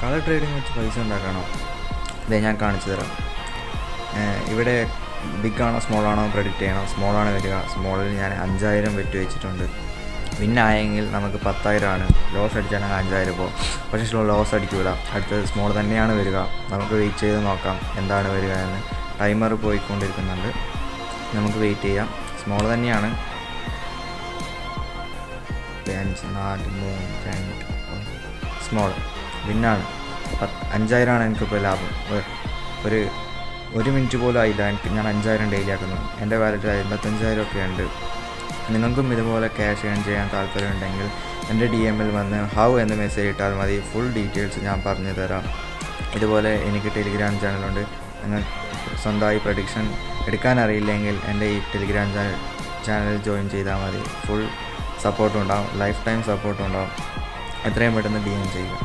Colour trading വെച്ച് പൈസ ഉണ്ടാക്കാനോ? ഇതേ ഞാൻ കാണിച്ചു തരാം. ഇവിടെ ബിഗ് ആണോ സ്മോൾ ആണോ പ്രെഡിക്റ്റ് ചെയ്യണം. സ്മോളാണ് വരിക. സ്മോളിൽ ഞാൻ 5000 വെറ്റ് വെച്ചിട്ടുണ്ട്. വിന്നായെങ്കിൽ നമുക്ക് 10,000 ലോസ് അടിച്ചാണെങ്കിൽ 5000 പോകും. പക്ഷേ ലോസ് അടിക്കില്ല. അടുത്തത് സ്മോൾ തന്നെയാണ് വരിക. നമുക്ക് വെയിറ്റ് ചെയ്ത് നോക്കാം എന്താണ് വരിക എന്ന്. ടൈമർ പോയിക്കൊണ്ടിരിക്കുന്നുണ്ട്, നമുക്ക് വെയിറ്റ് ചെയ്യാം. സ്മോൾ തന്നെയാണ്. 5 4 3 2 സ്മോൾ വിന്നാണ്. 5000 എനിക്കിപ്പോൾ ലാഭം. ഒരു മിനിറ്റ് പോലും ആയില്ല ഞാൻ 5000 ഡെയിലി ആക്കുന്നു. എൻ്റെ വാലറ്റിൽ 55,000 ഒക്കെ ഉണ്ട്. നിങ്ങൾക്കും ഇതുപോലെ ക്യാഷ് ഏൺ ചെയ്യാൻ താല്പര്യമുണ്ടെങ്കിൽ എൻ്റെ DM-ൽ വന്ന് ഹൗ എന്ന് മെസ്സേജ് ഇട്ടാൽ മതി. ഫുൾ ഡീറ്റെയിൽസ് ഞാൻ പറഞ്ഞു തരാം. ഇതുപോലെ എനിക്ക് ടെലിഗ്രാം ചാനലുണ്ട്. നിങ്ങൾ സ്വന്തമായി പ്രഡിക്ഷൻ എടുക്കാൻ അറിയില്ലെങ്കിൽ എൻ്റെ ഈ ടെലിഗ്രാം ചാനൽ ജോയിൻ ചെയ്താൽ മതി. ഫുൾ സപ്പോർട്ടുണ്ടാവും, ലൈഫ് ടൈം സപ്പോർട്ടുണ്ടാവും. എത്രയും പെട്ടെന്ന് DM ചെയ്യുക.